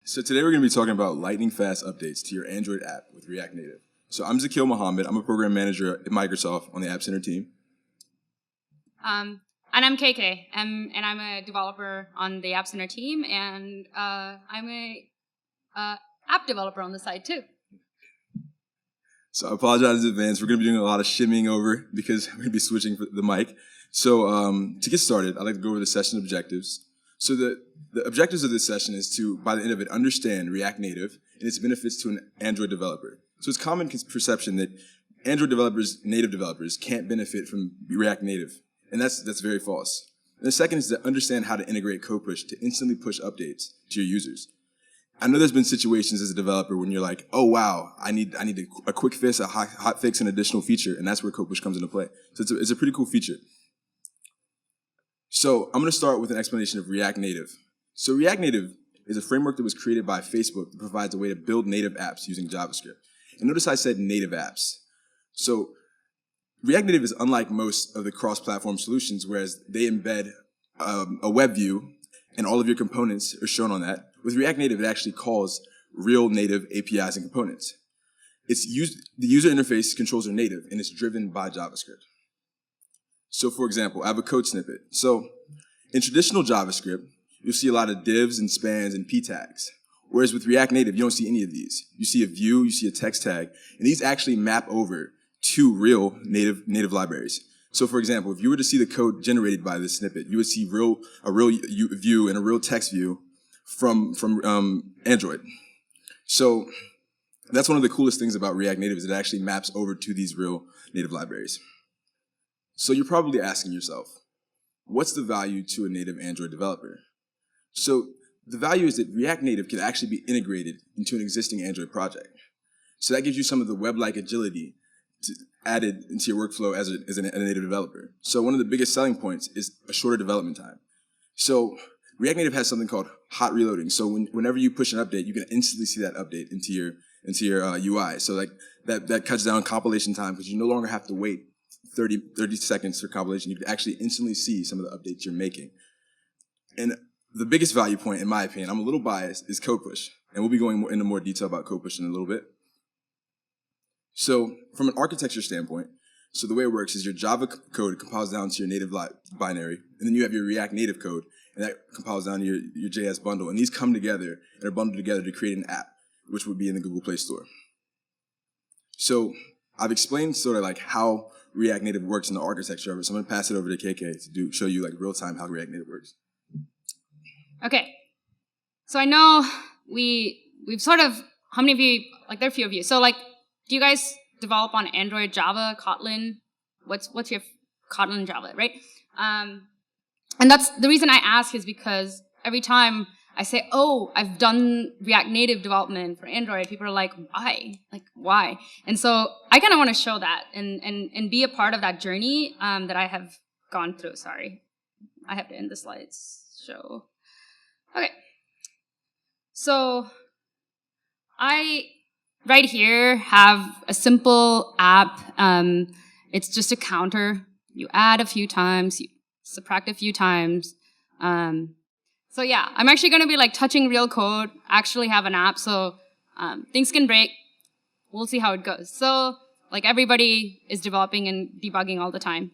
So today we're going to be talking about lightning fast updates to your Android app with React Native. So I'm Zakeel Mohammed. I'm a program manager at Microsoft on the App Center team. And I'm KK, and I'm a developer on the App Center team, and I'm a app developer on the side too. So I apologize in advance. We're going to be doing a lot of shimmying over because we're going to be switching the mic. So to get started, I'd like to go over the session objectives. So the objectives of this session is to, by the end of it, understand React Native and its benefits to an Android developer. So it's common perception that Android developers, native developers, can't benefit from React Native. And that's very false. And the second is to understand how to integrate CodePush to instantly push updates to your users. I know there's been situations as a developer when you're like, oh wow, I need a quick fix, a hot fix, an additional feature, and that's where CodePush comes into play. So it's a pretty cool feature. So I'm going to start with an explanation of React Native. So React Native is a framework that was created by Facebook that provides a way to build native apps using JavaScript. And notice I said native apps. So React Native is unlike most of the cross-platform solutions, whereas they embed a web view and all of your components are shown on that. With React Native, it actually calls real native APIs and components. The user interface controls are native and it's driven by JavaScript. So for example, I have a code snippet. So in traditional JavaScript, you'll see a lot of divs and spans and p tags. Whereas with React Native, you don't see any of these. You see a view, you see a text tag, and these actually map over to real native libraries. So for example, if you were to see the code generated by this snippet, you would see a real view and a real text view from Android. So that's one of the coolest things about React Native is it actually maps over to these real native libraries. So you're probably asking yourself, what's the value to a native Android developer? So the value is that React Native can actually be integrated into an existing Android project. So that gives you some of the web-like agility added into your workflow as a native developer. So one of the biggest selling points is a shorter development time. So React Native has something called hot reloading. So whenever you push an update, you can instantly see that update into your UI. So like that cuts down compilation time because you no longer have to wait 30 seconds for compilation. You can actually instantly see some of the updates you're making. And the biggest value point, in my opinion, I'm a little biased, is CodePush. And we'll be going into more detail about CodePush in a little bit. So from an architecture standpoint, so the way it works is your Java code compiles down to your native binary, and then you have your React Native code, and that compiles down to your JS bundle. And these come together and are bundled together to create an app, which would be in the Google Play Store. So I've explained sort of like how React Native works in the architecture of it. So I'm going to pass it over to KK to show you like real time how React Native works. Okay. So I know we've sort of, how many of you, like there are a few of you. So like, do you guys develop on Android, Java, Kotlin? What's your Kotlin, Java, right? And that's the reason I ask is because every time I say, oh, I've done React Native development for Android, people are like, why? Like, why? And so I kind of want to show that and be a part of that journey that I have gone through. Sorry, I have to end the slides show. Okay. So I, right here, have a simple app. It's just a counter. You add a few times, you subtract a few times. So yeah, I'm actually going to be like touching real code, actually have an app, so things can break. We'll see how it goes. So like everybody is developing and debugging all the time.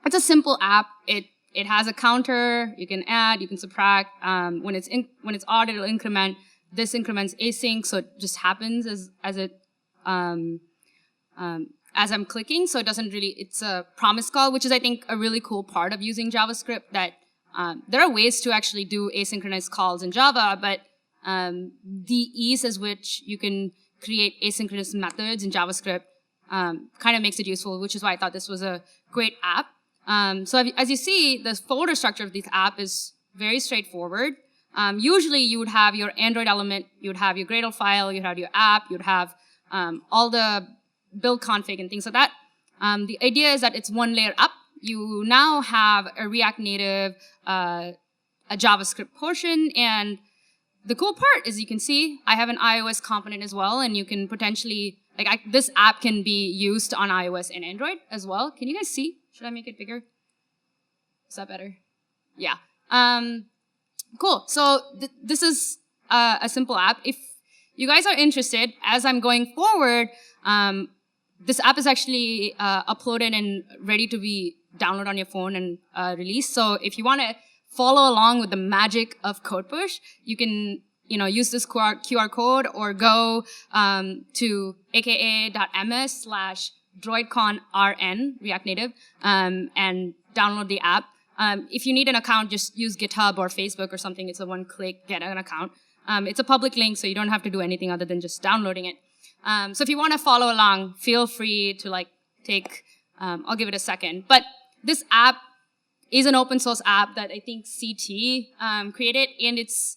It's a simple app. It has a counter. You can add, you can subtract. When it's odd, it'll increment. This increments async, so it just happens as I'm clicking. So it doesn't really. It's a promise call, which is I think a really cool part of using JavaScript. That there are ways to actually do asynchronous calls in Java, but the ease as which you can create asynchronous methods in JavaScript kind of makes it useful, which is why I thought this was a great app. So as you see, the folder structure of this app is very straightforward. Usually you would have your Android element, you would have your Gradle file, you'd have your app, you'd have all the build config and things like that. The idea is that it's one layer up. You now have a React Native, a JavaScript portion, and the cool part is you can see I have an iOS component as well, and you can potentially, this app can be used on iOS and Android as well. Can you guys see? Should I make it bigger? Is that better? Yeah. Cool. So this is a simple app. If you guys are interested, as I'm going forward, this app is actually uploaded and ready to be downloaded on your phone and released. So if you want to follow along with the magic of CodePush, you can use this QR code or go to aka.ms/droidConRN, React Native, and download the app. If you need an account, just use GitHub or Facebook or something. It's a one-click get an account. It's a public link, so you don't have to do anything other than just downloading it. So if you want to follow along, feel free to take, I'll give it a second. But this app is an open source app that I think CT created, and it's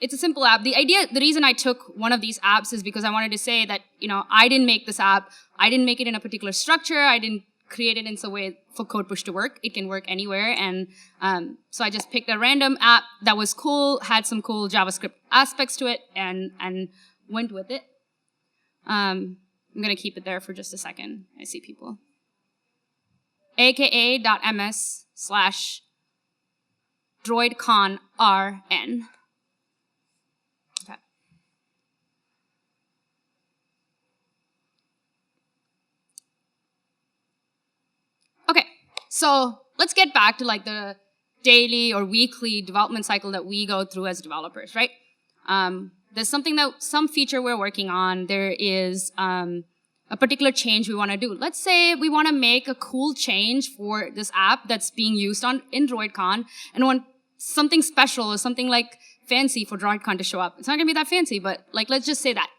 a simple app. The reason I took one of these apps is because I wanted to say that, I didn't make this app. I didn't make it in a particular structure. I didn't create it in some way for CodePush to work. It can work anywhere. And so I just picked a random app that was cool, had some cool JavaScript aspects to it, and went with it. I'm going to keep it there for just a second. I see people. aka.ms/droidConRN. Okay, so let's get back to the daily or weekly development cycle that we go through as developers, right? There's some feature we're working on. There is a particular change we want to do. Let's say we want to make a cool change for this app that's being used in droidCon and want something special or something fancy for droidCon to show up. It's not going to be that fancy, but let's just say that.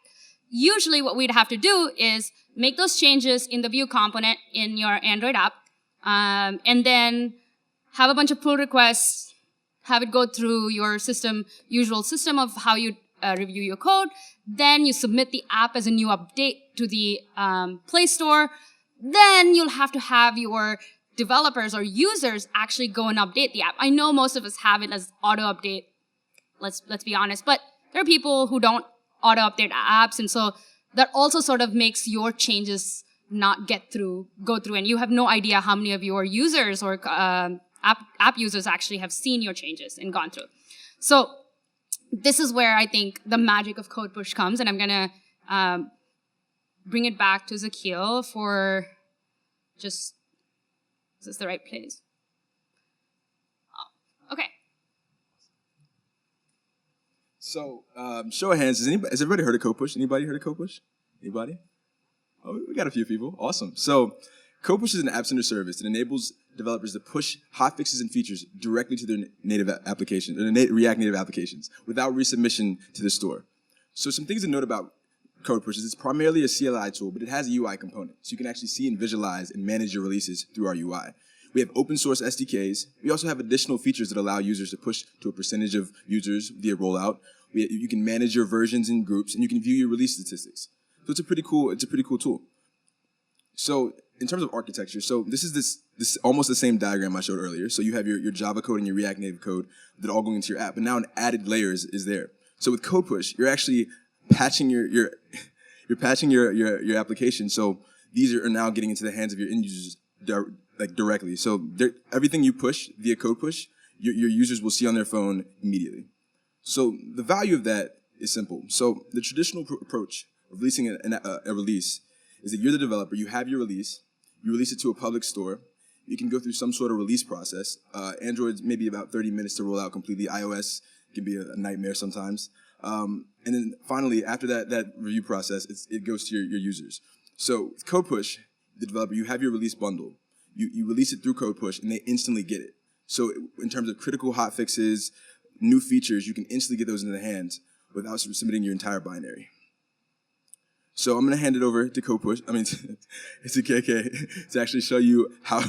Usually what we'd have to do is make those changes in the view component in your Android app, and then have a bunch of pull requests, have it go through your usual system of how you review your code. Then you submit the app as a new update to the Play Store. Then you'll have to have your developers or users actually go and update the app. I know most of us have it as auto update. Let's be honest, but there are people who don't auto update apps, and so that also sort of makes your changes not go through, and you have no idea how many of your users or app users actually have seen your changes and gone through. So this is where I think the magic of CodePush comes, and I'm gonna bring it back to Zakeel for is this the right place? Oh, okay. So, show of hands, has everybody heard of CodePush? Anybody heard of CodePush? Anybody? Oh, we got a few people. Awesome. So, CodePush is an app center service that enables developers to push hotfixes and features directly to their native applications, or React Native applications, without resubmission to the store. So some things to note about CodePush is it's primarily a CLI tool, but it has a UI component. So you can actually see and visualize and manage your releases through our UI. We have open source SDKs. We also have additional features that allow users to push to a percentage of users via rollout. You can manage your versions in groups, and you can view your release statistics. So it's a pretty cool tool. So in terms of architecture, so this is this almost the same diagram I showed earlier. So you have your Java code and your React Native code that are all going into your app, but now an added layer is there. So with CodePush, you're actually patching your application. So these are now getting into the hands of your end users directly. So everything you push via CodePush, your users will see on their phone immediately. So the value of that is simple. So the traditional approach of releasing a release is that you're the developer, you have your release, you release it to a public store, you can go through some sort of release process. Android's maybe about 30 minutes to roll out completely. iOS can be a nightmare sometimes. And then finally, after that review process, it goes to your users. So with CodePush, the developer, you have your release bundle. You release it through CodePush, and they instantly get it. So in terms of critical hotfixes, new features, you can instantly get those into the hands without submitting your entire binary. So I'm going to hand it over to CodePush. It's a KK to actually show you how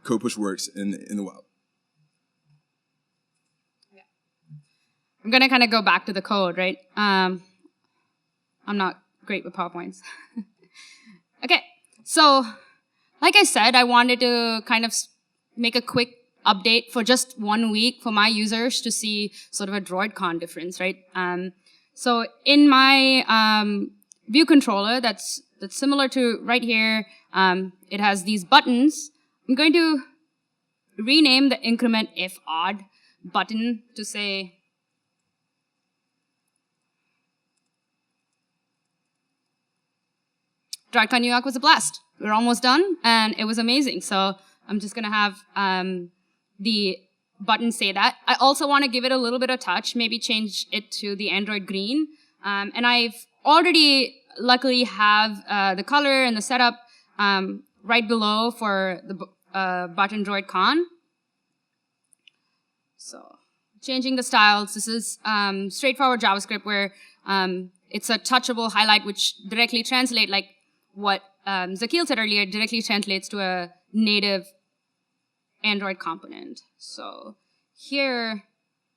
CodePush works in the wild. I'm going to kind of go back to the code, right? I'm not great with PowerPoints. Okay, so like I said, I wanted to kind of make a quick update for just 1 week for my users to see sort of a droidCon difference, right? So in my view controller, that's similar to right here, it has these buttons. I'm going to rename the increment if odd button to say, droidCon New York was a blast. We're almost done, and it was amazing. So I'm just going to have the button say that. I also want to give it a little bit of touch, maybe change it to the Android green. And I've already luckily have the color and the setup right below for the button droidCon. So changing the styles. This is straightforward JavaScript where it's a touchable highlight which directly translate, like what Zakeel said earlier, directly translates to a native Android component. So here,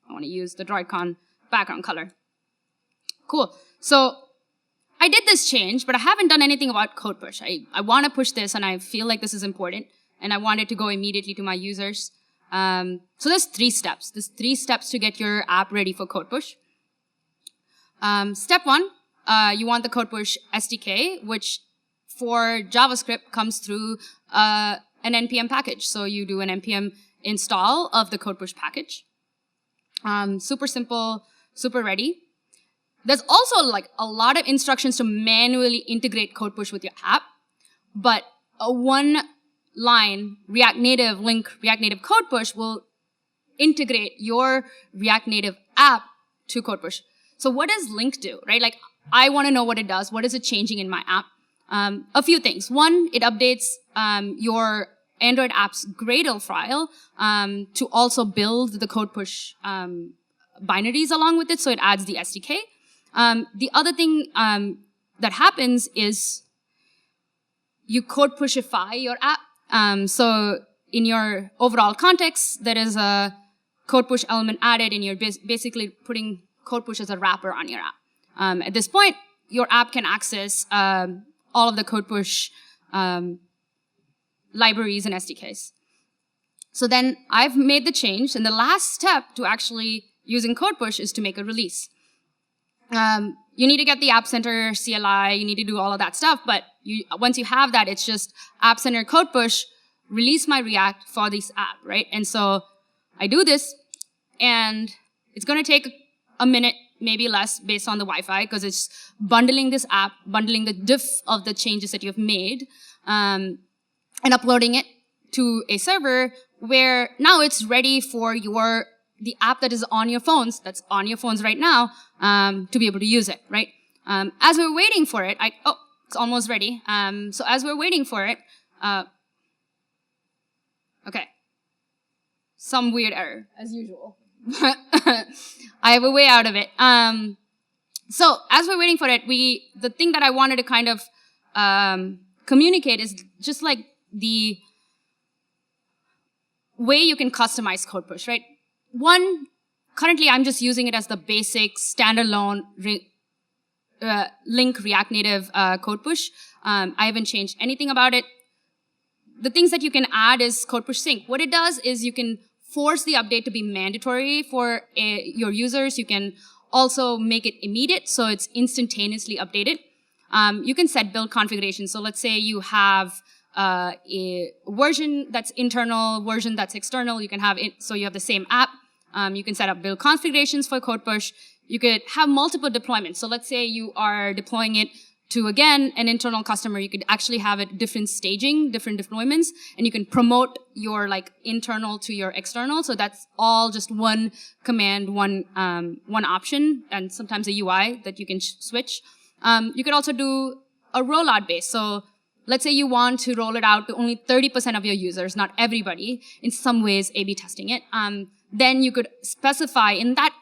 I want to use the droidCon background color. Cool. So I did this change, but I haven't done anything about CodePush. I want to push this, and I feel like this is important, and I want it to go immediately to my users. So there's 3 steps. There's 3 steps to get your app ready for CodePush. Step 1, you want the CodePush SDK, which for JavaScript comes through an npm package. So you do an npm install of the CodePush package. Super simple, super ready. There's also like a lot of instructions to manually integrate CodePush with your app, but a one-line React Native link, React Native CodePush will integrate your React Native app to CodePush. So what does link do, right? Like, I want to know what it does. What is it changing in my app? A few things. One, it updates your Android app's Gradle file to also build the CodePush binaries along with it, so it adds the SDK. The other thing that happens is you CodePushify your app. So in your overall context, there is a CodePush element added, and you're basically putting CodePush as a wrapper on your app. At this point, your app can access all of the CodePush libraries and SDKs. So then I've made the change, and the last step to actually using CodePush is to make a release. You need to get the App Center CLI, you need to do all of that stuff, but once you have that, it's just App Center CodePush, release my React for this app, right? And so I do this, and it's going to take a minute, maybe less, based on the Wi-Fi, because it's bundling this app, bundling the diff of the changes that you've made, and uploading it to a server where now it's ready for the app that is on your phones, that's on your phones right now, to be able to use it, right? As we're waiting for it, it's almost ready. So as we're waiting for it, okay, some weird error, as usual. I have a way out of it. So as we're waiting for it, the thing that I wanted to kind of communicate is just like the way you can customize CodePush, right? One, currently I'm just using it as the basic standalone link React Native CodePush. I haven't changed anything about it. The things that you can add is CodePush Sync. What it does is you can force the update to be mandatory for your users. You can also make it immediate, so it's instantaneously updated. You can set build configuration. So let's say you have a version that's internal, version that's external. You can have it, so you have the same app. You can set up build configurations for CodePush. You could have multiple deployments. So let's say you are deploying it to, again, an internal customer. You could actually have it different staging, different deployments, and you can promote your internal to your external. So that's all just one command, one option, and sometimes a UI that you can switch. You could also do a rollout base. So let's say you want to roll it out to only 30% of your users, not everybody, in some ways A/B testing it. Then you could specify in that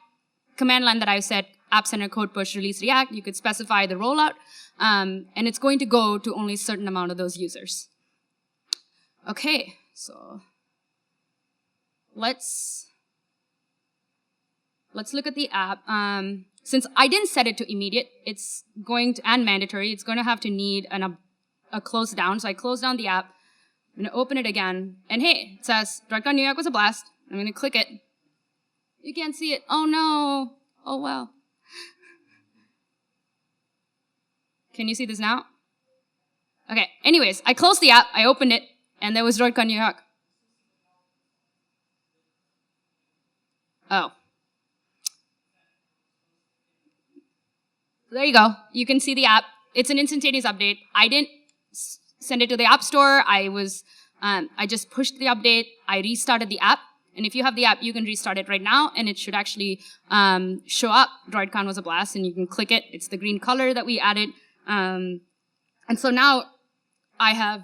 command line that I said, App Center CodePush release React, you could specify the rollout, and it's going to go to only a certain amount of those users. Okay, so let's look at the app. Since I didn't set it to immediate, it's going to, and mandatory, it's going to have to need a close down. So I close down the app. I'm going to open it again, and hey, it says, droidCon New York was a blast. I'm going to click it. You can't see it. Oh no. Oh well. Can you see this now? Okay, anyways, I closed the app, I opened it, and there was droidCon New York. Oh. There you go. You can see the app. It's an instantaneous update. I didn't send it to the App Store. I just pushed the update. I restarted the app. And if you have the app, you can restart it right now, and it should actually show up. droidCon was a blast, and you can click it. It's the green color that we added. And so now I have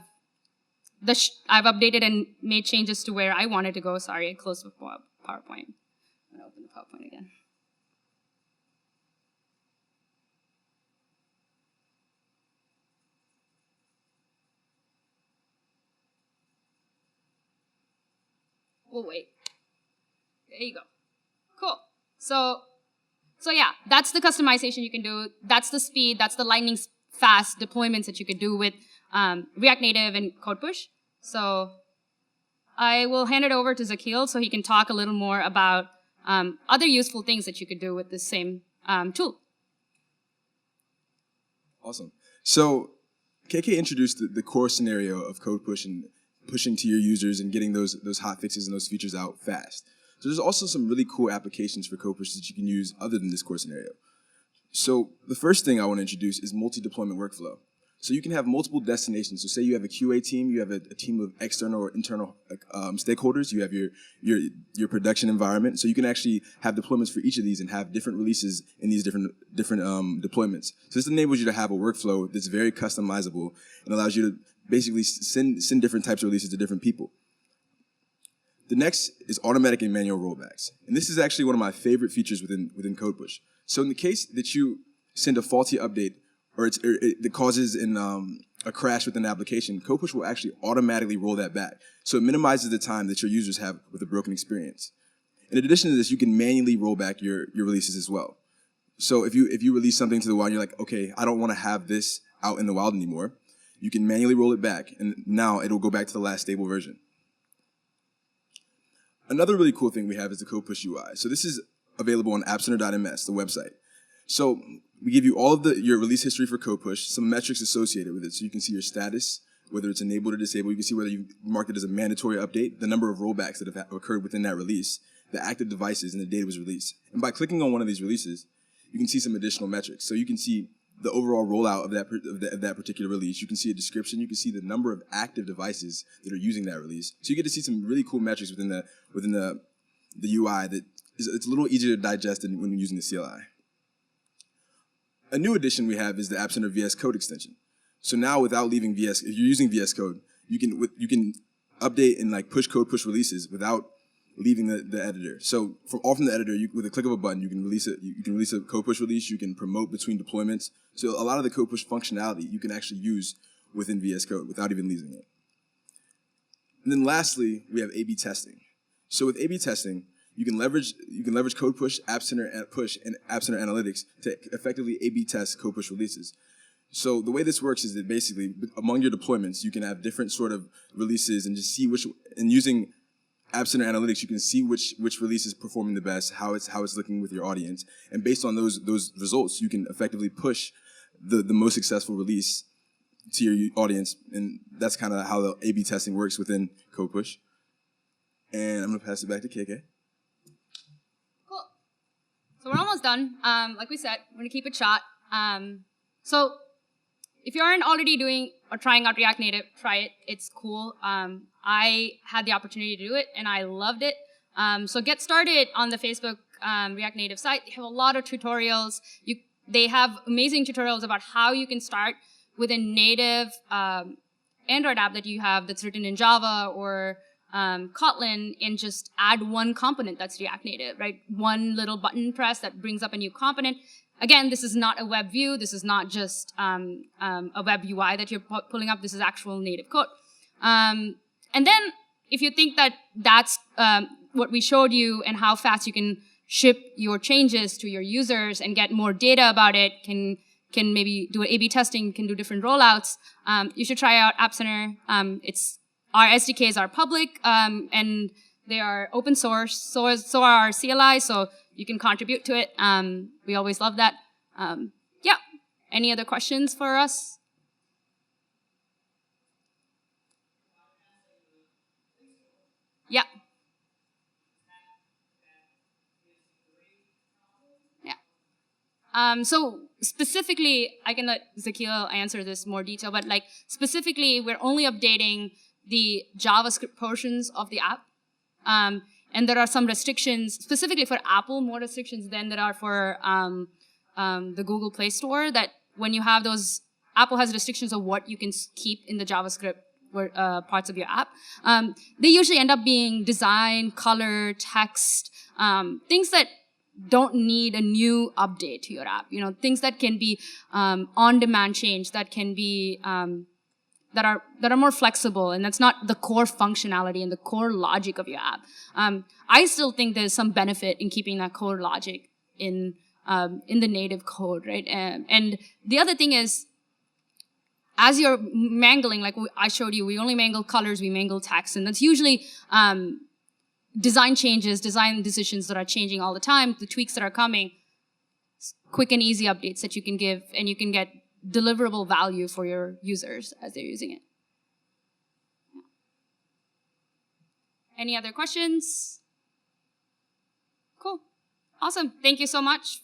I've updated and made changes to where I wanted to go. Sorry, I closed the PowerPoint. I'm going to open the PowerPoint again. We'll wait. There you go. Cool. So yeah, that's the customization you can do. That's the speed. That's the lightning fast deployments that you could do with React Native and CodePush. So I will hand it over to Zakeel so he can talk a little more about other useful things that you could do with this same tool. Awesome. So KK introduced the core scenario of CodePush and pushing to your users and getting those hot fixes and those features out fast. So there's also some really cool applications for CodePush that you can use other than this core scenario. So the first thing I want to introduce is multi-deployment workflow. So you can have multiple destinations. So say you have a QA team, you have a team of external or internal stakeholders, you have your production environment. So you can actually have deployments for each of these and have different releases in these different deployments. So this enables you to have a workflow that's very customizable and allows you to basically send different types of releases to different people. The next is automatic and manual rollbacks. And this is actually one of my favorite features within CodePush. So in the case that you send a faulty update or it causes a crash with an application, CodePush will actually automatically roll that back. So it minimizes the time that your users have with a broken experience. In addition to this, you can manually roll back your releases as well. So if you release something to the wild and you're like, okay, I don't want to have this out in the wild anymore, you can manually roll it back, and now it'll go back to the last stable version. Another really cool thing we have is the CodePush UI. So this is available on appcenter.ms, the website. So we give you all of your release history for CodePush, some metrics associated with it. So you can see your status, whether it's enabled or disabled. You can see whether you marked it as a mandatory update, the number of rollbacks that have occurred within that release, the active devices, and the date it was released. And by clicking on one of these releases, you can see some additional metrics. So you can see the overall rollout of that particular release. You can see a description. You can see the number of active devices that are using that release. So you get to see some really cool metrics within the UI that it's a little easier to digest than when you're using the CLI. A new addition we have is the App Center VS Code extension. So now, without leaving VS, if you're using VS Code, you can update and push CodePush releases without leaving the editor. So all from the editor, with a click of a button, you can release it. You can release a CodePush release. You can promote between deployments. So a lot of the CodePush functionality you can actually use within VS Code without even leaving it. And then lastly, we have A/B testing. So with A/B testing, you can leverage CodePush, App Center Push, and App Center Analytics to effectively A/B test CodePush releases. So the way this works is that basically among your deployments, you can have different sort of releases and just see and using App Center Analytics, you can see which release is performing the best, how it's looking with your audience, and based on those results, you can effectively push the most successful release to your audience, and that's kind of how the A/B testing works within CodePush. And I'm gonna pass it back to KK. Cool. So we're almost done. Like we said, we're gonna keep it short. So if you aren't already doing or trying out React Native, try it. It's cool. I had the opportunity to do it, and I loved it. So get started on the Facebook React Native site. They have a lot of tutorials. They have amazing tutorials about how you can start with a native Android app that you have that's written in Java or Kotlin, and just add one component that's React Native, right? One little button press that brings up a new component. Again, this is not a web view. This is not just a web UI that you're pulling up. This is actual native code. And then if you think that that's what we showed you and how fast you can ship your changes to your users and get more data about it, can maybe do A/B testing, can do different rollouts, you should try out App Center. Our SDKs are public and they are open source. So are our CLI, so you can contribute to it. We always love that. Yeah. Any other questions for us? Yeah. So specifically, I can let Zakeel answer this more detail, but like specifically, we're only updating the JavaScript portions of the app. And there are some restrictions, specifically for Apple, more restrictions than there are for the Google Play Store, that when you have those, Apple has restrictions of what you can keep in the JavaScript parts of your app. They usually end up being design, color, text, things that don't need a new update to your app. You know, things that can be on-demand change, that can be that are more flexible, and that's not the core functionality and the core logic of your app. I still think there's some benefit in keeping that core logic in the native code, right? And the other thing is, as you're mangling, like I showed you, we only mangle colors, we mangle text, and that's usually design changes, design decisions that are changing all the time, the tweaks that are coming, quick and easy updates that you can give, and you can get deliverable value for your users as they're using it. Any other questions? Cool. Awesome. Thank you so much